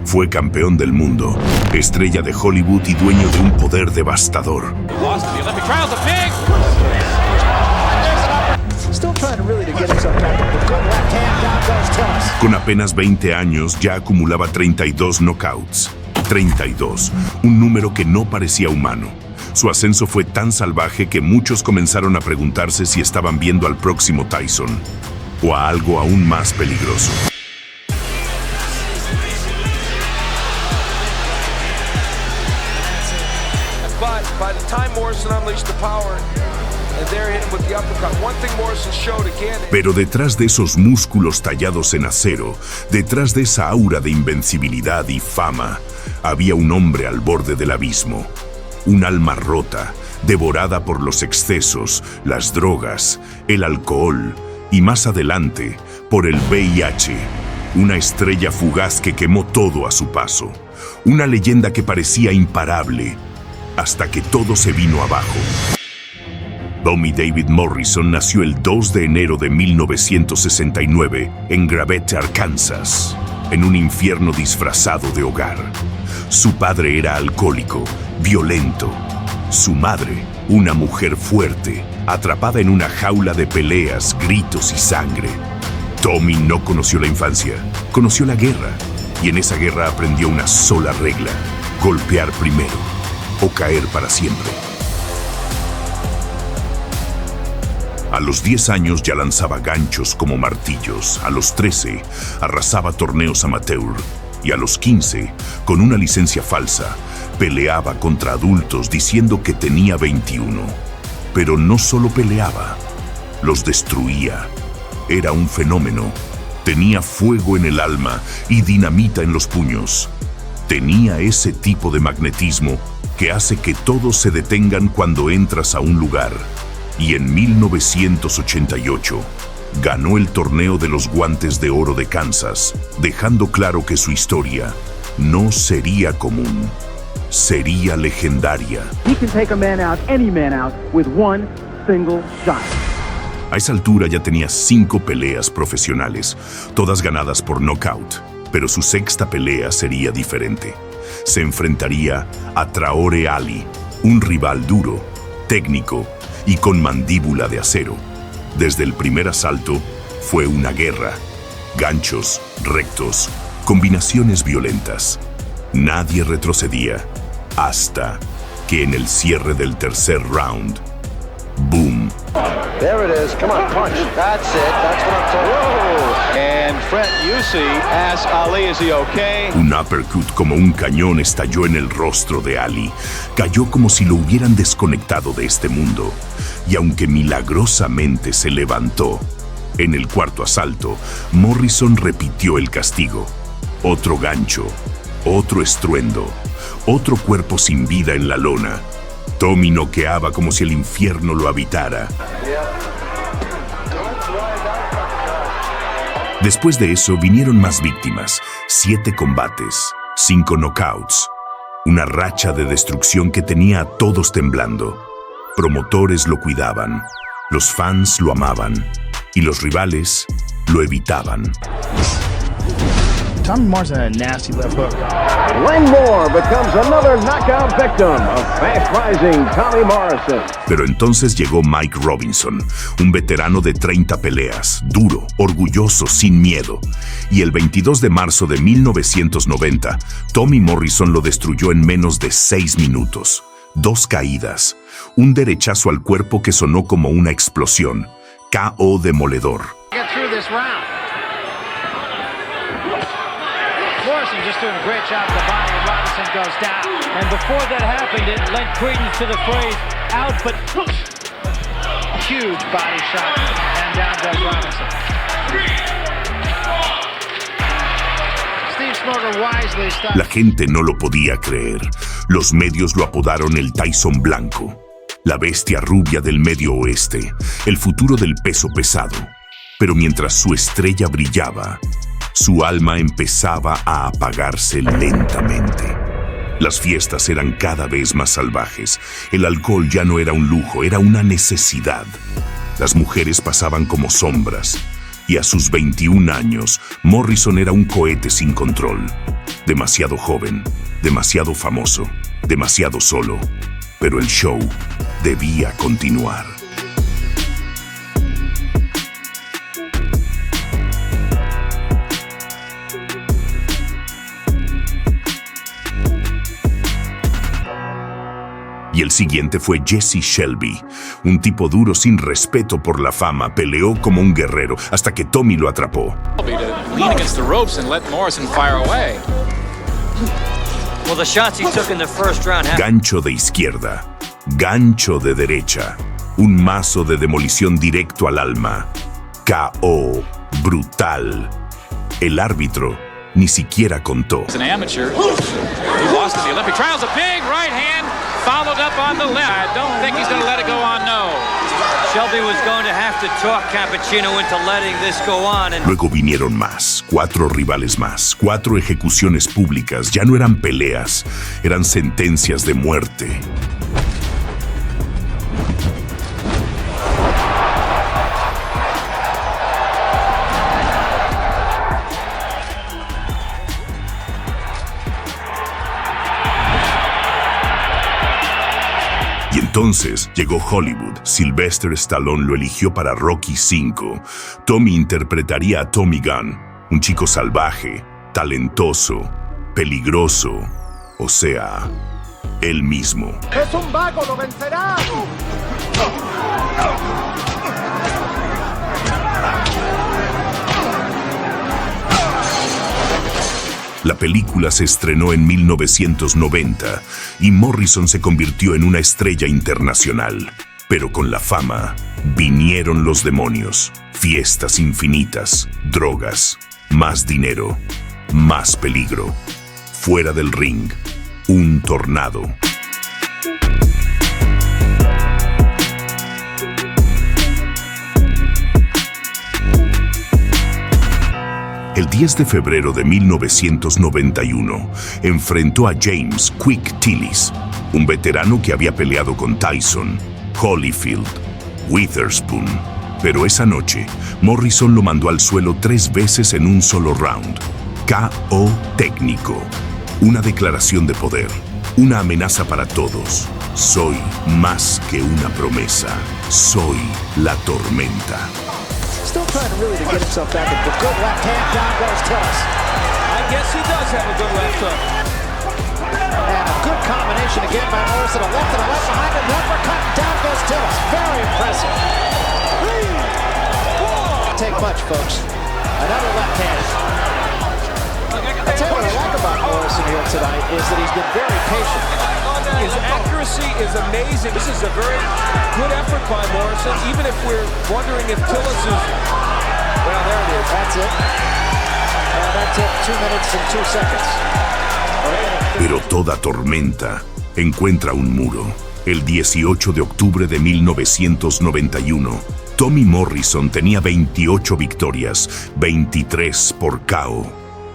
Fue campeón del mundo, estrella de Hollywood y dueño de un poder devastador. Con apenas 20 años ya acumulaba 32 knockouts. 32, un número que no parecía humano. Su ascenso fue tan salvaje que muchos comenzaron a preguntarse si estaban viendo al próximo Tyson o a algo aún más peligroso. By the time Morrison unleashed the power and there hit him with the uppercut, one thing Morrison showed again. Pero detrás de esos músculos tallados en acero, detrás de esa aura de invencibilidad y fama, había un hombre al borde del abismo. Un alma rota, devorada por los excesos, las drogas, el alcohol y más adelante, por el VIH. Una estrella fugaz que quemó todo a su paso. Una leyenda que parecía imparable, hasta que todo se vino abajo. Tommy David Morrison nació el 2 de enero de 1969 en Gravette, Arkansas, en un infierno disfrazado de hogar. Su padre era alcohólico, violento. Su madre, una mujer fuerte, atrapada en una jaula de peleas, gritos y sangre. Tommy no conoció la infancia, conoció la guerra, y en esa guerra aprendió una sola regla: golpear primero o caer para siempre. A los 10 años ya lanzaba ganchos como martillos, a los 13 arrasaba torneos amateur y a los 15, con una licencia falsa, peleaba contra adultos diciendo que tenía 21. Pero no solo peleaba, los destruía. Era un fenómeno. Tenía fuego en el alma y dinamita en los puños. Tenía ese tipo de magnetismo que hace que todos se detengan cuando entras a un lugar. Y en 1988 ganó el torneo de los Guantes de Oro de Kansas, dejando claro que su historia no sería común, sería legendaria. He can take a man out, any man out, with one single shot. A esa altura ya tenía 5 peleas profesionales, todas ganadas por knockout, pero su sexta pelea sería diferente. Se enfrentaría a Traore Ali, un rival duro, técnico y con mandíbula de acero. Desde el primer asalto fue una guerra. Ganchos, rectos, combinaciones violentas. Nadie retrocedía hasta que en el cierre del tercer round, ¡boom! There it is. Come on, punch. That's it. That's what I'm talking about. And Fred Yusi asks Ali, is he okay? Un uppercut como un cañón estalló en el rostro de Ali. Cayó como si lo hubieran desconectado de este mundo. Y aunque milagrosamente se levantó, en el cuarto asalto, Morrison repitió el castigo. Otro gancho, otro estruendo, otro cuerpo sin vida en la lona. Tommy noqueaba como si el infierno lo habitara. Después de eso vinieron más víctimas, 7 combates, 5 knockouts, una racha de destrucción que tenía a todos temblando. Promotores lo cuidaban, los fans lo amaban y los rivales lo evitaban. Tommy Morrison had a nasty left hook. Len Moore becomes another knockout victim of fast-rising Tommy Morrison. Pero entonces llegó Mike Robinson, un veterano de 30 peleas, duro, orgulloso, sin miedo. Y el 22 de marzo de 1990, Tommy Morrison lo destruyó en menos de 6 minutos. 2 caídas, un derechazo al cuerpo que sonó como una explosión. KO demoledor. Morrison just doing a great job of the body, and Robinson goes down. And before that happened, it lent credence to the phrase, out but huge body shot, and down goes Robinson. Steve Smoger wisely stopped. La gente no lo podía creer. Los medios lo apodaron el Tyson Blanco, la bestia rubia del Medio Oeste, el futuro del peso pesado. Pero mientras su estrella brillaba, su alma empezaba a apagarse lentamente. Las fiestas eran cada vez más salvajes. El alcohol ya no era un lujo, era una necesidad. Las mujeres pasaban como sombras. Y a sus 21 años, Morrison era un cohete sin control. Demasiado joven, demasiado famoso, demasiado solo. Pero el show debía continuar. Y el siguiente fue Jesse Shelby, un tipo duro sin respeto por la fama, peleó como un guerrero hasta que Tommy lo atrapó. Lean against the ropes and let Morrison fire away. Well, the shots he took in the first round. Gancho de izquierda, gancho de derecha, un mazo de demolición directo al alma. K.O. brutal. El árbitro ni siquiera contó. As an amateur, he lost in the Olympic trials. A big right hand followed up on the left. I don't think he's going to let it go on, no. Shelby was going to have to talk Cappuccino into letting this go on. And Luego vinieron más, 4 rivales más, 4 ejecuciones públicas. Ya no eran peleas, eran sentencias de muerte. Y entonces llegó Hollywood. Sylvester Stallone lo eligió para Rocky V. Tommy interpretaría a Tommy Gunn, un chico salvaje, talentoso, peligroso, o sea, él mismo. ¡Es un vago, lo vencerá! La película se estrenó en 1990 y Morrison se convirtió en una estrella internacional. Pero con la fama vinieron los demonios, fiestas infinitas, drogas, más dinero, más peligro. Fuera del ring, un tornado. El 10 de febrero de 1991, enfrentó a James Quick Tillis, un veterano que había peleado con Tyson, Holyfield, Witherspoon. Pero esa noche, Morrison lo mandó al suelo 3 veces en un solo round. K.O. técnico. Una declaración de poder. Una amenaza para todos. Soy más que una promesa. Soy la tormenta. Still trying really to get himself back in. But good left hand, down goes Tillis. I guess he does have a good left hook. And a good combination again by Morrison. A left and a left behind him. Uppercut, down goes Tillis. Very impressive. 3, 4. Take much, folks. Another left hand. I'll tell you what I like about Morrison here tonight is that he's been very patient. His accuracy is amazing. This is a very good effort by Morrison, even if we're wondering if Tillis is... Well, there it is. That's it. And that took 2 minutes and 2 seconds. Pero toda tormenta encuentra un muro. El 18 de octubre de 1991, Tommy Morrison tenía 28 victorias, 23 por KO.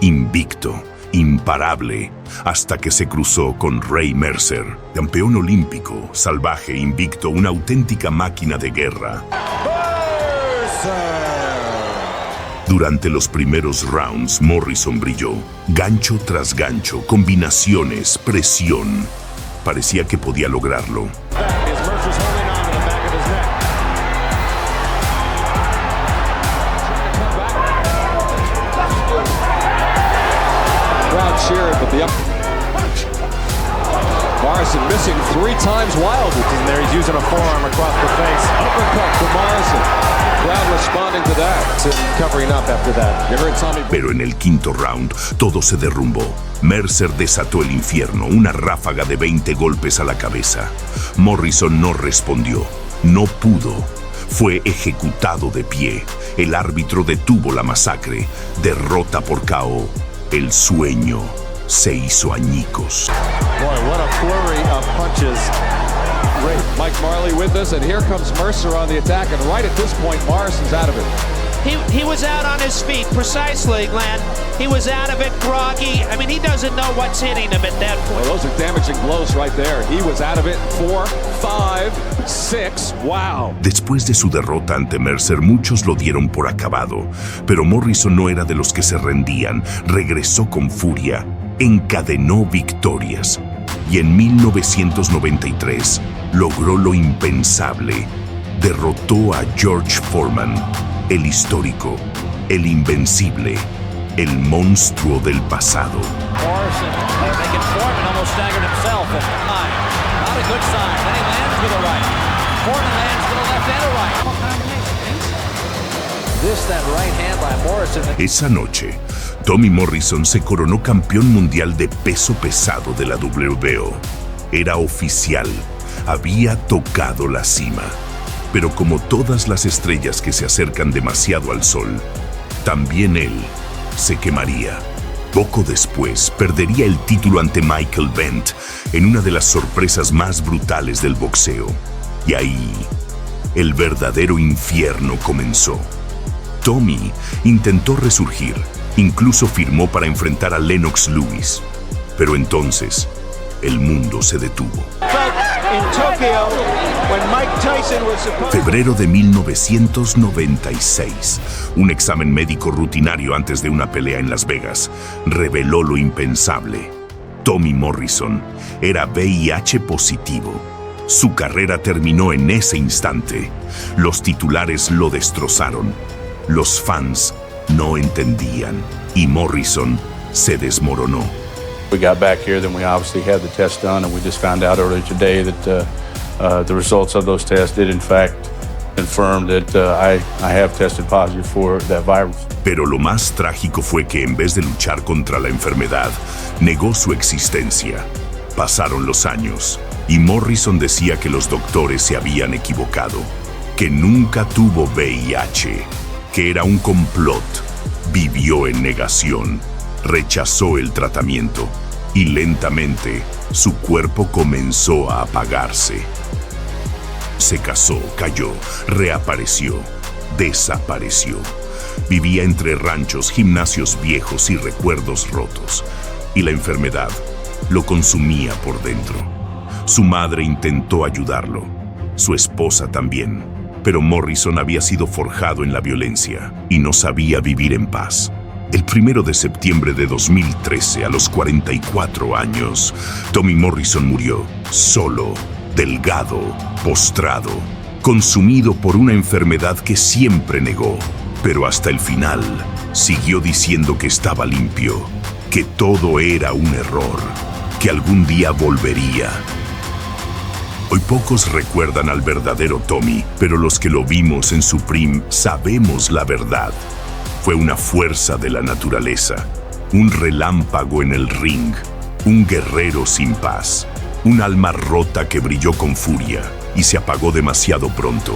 Invicto, imparable, hasta que se cruzó con Ray Mercer, campeón olímpico, salvaje, invicto, una auténtica máquina de guerra. Durante los primeros rounds, Morrison brilló. Gancho tras gancho, combinaciones, presión. Parecía que podía lograrlo. Cheered, but the Morrison missing 3 times wild. And there he's using a forearm across the face. Uppercut to Morrison. Crowd responding to that. Covering up after that. You heard Tommy. Pero en el quinto round, todo se derrumbó. Mercer desató el infierno, una ráfaga de 20 golpes a la cabeza. Morrison no respondió, no pudo. Fue ejecutado de pie. El árbitro detuvo la masacre. Derrota por KO. El sueño se hizo añicos. Boy, what a flurry of punches. Mike Marley with us, and here comes Mercer on the attack, and right at this point, Morrison's out of it. He was out on his feet, precisely, Glenn. He was out of it, groggy. I mean, he doesn't know what's hitting him at that point. Well, those are damaging blows right there. He was out of it. 4, 5. 6. Wow. Después de su derrota ante Mercer, muchos lo dieron por acabado, pero Morrison no era de los que se rendían. Regresó con furia, encadenó victorias y en 1993 logró lo impensable. Derrotó a George Foreman, el histórico, el invencible, el monstruo del pasado. Morrison making Foreman almost staggered himself. Not a good sign. Then he lands with a right. Foreman lands with a left and a right. This, that right hand by Morrison. Esa noche, Tommy Morrison se coronó campeón mundial de peso pesado de la WBO. Era oficial, había tocado la cima. Pero como todas las estrellas que se acercan demasiado al sol, también él se quemaría. Poco después, perdería el título ante Michael Bent en una de las sorpresas más brutales del boxeo. Y ahí, el verdadero infierno comenzó. Tommy intentó resurgir, incluso firmó para enfrentar a Lennox Lewis. Pero entonces, el mundo se detuvo. Febrero de 1996, un examen médico rutinario antes de una pelea en Las Vegas reveló lo impensable. Tommy Morrison era VIH positivo. Su carrera terminó en ese instante. Los titulares lo destrozaron. Los fans no entendían y Morrison se desmoronó. We got back here, then we obviously had the test done, and we just found out earlier today that the results of those tests did in fact confirm that I have tested positive for that virus. Pero lo más trágico fue que en vez de luchar contra la enfermedad, negó su existencia. Pasaron los años y Morrison decía que los doctores se habían equivocado, que nunca tuvo VIH, que era un complot. Vivió en negación, rechazó el tratamiento y lentamente su cuerpo comenzó a apagarse. Se casó, cayó, reapareció, desapareció. Vivía entre ranchos, gimnasios viejos y recuerdos rotos. Y la enfermedad lo consumía por dentro. Su madre intentó ayudarlo, su esposa también. Pero Morrison había sido forjado en la violencia y no sabía vivir en paz. El 1 de septiembre de 2013, a los 44 años, Tommy Morrison murió, solo, delgado, postrado, consumido por una enfermedad que siempre negó. Pero hasta el final, siguió diciendo que estaba limpio, que todo era un error, que algún día volvería. Hoy pocos recuerdan al verdadero Tommy, pero los que lo vimos en su prime sabemos la verdad. Fue una fuerza de la naturaleza, un relámpago en el ring, un guerrero sin paz, un alma rota que brilló con furia y se apagó demasiado pronto.